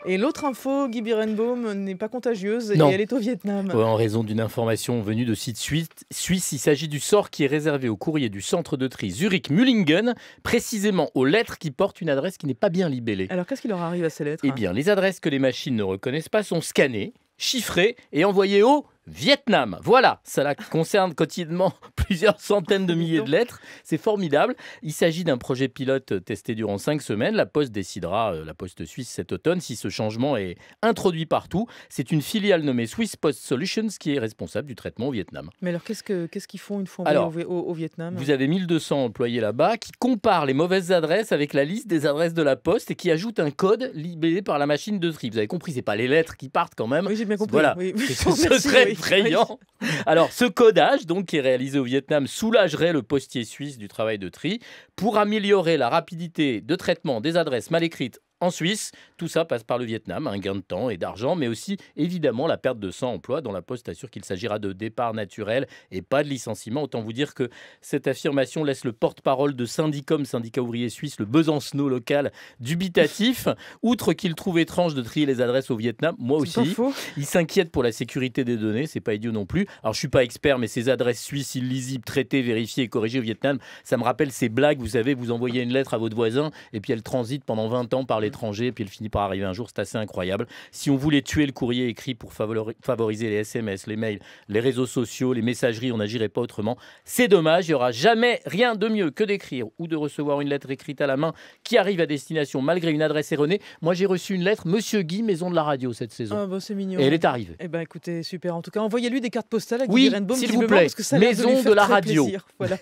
Et l'autre info, Guy Birenbaum, n'est pas contagieuse et Non. elle est au Vietnam. En raison d'une information venue de site suisse, il s'agit du sort qui est réservé au courrier du centre de tri Zurich-Mullingen, précisément aux lettres qui portent une adresse qui n'est pas bien libellée. Alors qu'est-ce qui leur arrive à ces lettres? Eh bien, les adresses que les machines ne reconnaissent pas sont scannées, chiffrées et envoyées au Vietnam. Voilà, ça concerne quotidiennement plusieurs centaines de milliers de lettres. C'est formidable. Il s'agit d'un projet pilote testé durant 5 semaines. La Poste décidera, la Poste suisse cet automne, si ce changement est introduit partout. C'est une filiale nommée Swiss Post Solutions qui est responsable du traitement au Vietnam. Mais alors qu'est-ce qu'ils font une fois Alors, envoyés au Vietnam? Vous avez 1200 employés là-bas qui comparent les mauvaises adresses avec la liste des adresses de la Poste et qui ajoutent un code libellé par la machine de tri. Vous avez compris, c'est pas les lettres qui partent quand même. Oui, j'ai bien compris. Voilà, Oui. ce serait effrayant. Alors, ce codage, donc, qui est réalisé au Vietnam, soulagerait le postier suisse du travail de tri pour améliorer la rapidité de traitement des adresses mal écrites en Suisse. Tout ça passe par le Vietnam, un gain de temps et d'argent, mais aussi évidemment la perte de 100 emplois dont la Poste assure qu'il s'agira de départ naturel et pas de licenciement. Autant vous dire que cette affirmation laisse le porte-parole de Syndicom, syndicat ouvrier suisse, le Besancenot local, dubitatif. Outre qu'il trouve étrange de trier les adresses au Vietnam, moi aussi, il s'inquiète pour la sécurité des données, c'est pas idiot non plus. Alors je suis pas expert, mais ces adresses suisses illisibles, traitées, vérifiées et corrigées au Vietnam, ça me rappelle ces blagues, vous savez, vous envoyez une lettre à votre voisin et puis elle transite pendant 20 ans par l'étranger et puis elle finit par arriver un jour, c'est assez incroyable. Si on voulait tuer le courrier écrit pour favoriser les SMS, les mails, les réseaux sociaux, les messageries, on n'agirait pas autrement. C'est dommage, il n'y aura jamais rien de mieux que d'écrire ou de recevoir une lettre écrite à la main qui arrive à destination malgré une adresse erronée. Moi j'ai reçu une lettre, Monsieur Guy, maison de la radio cette saison. Ah bah c'est mignon. Et elle est arrivée. Eh ben écoutez, super. En tout cas, envoyez-lui des cartes postales à Guy Oui, Birenbaum, s'il vous plaît, parce que ça a l'air de lui maison faire de la très radio. plaisir. Voilà.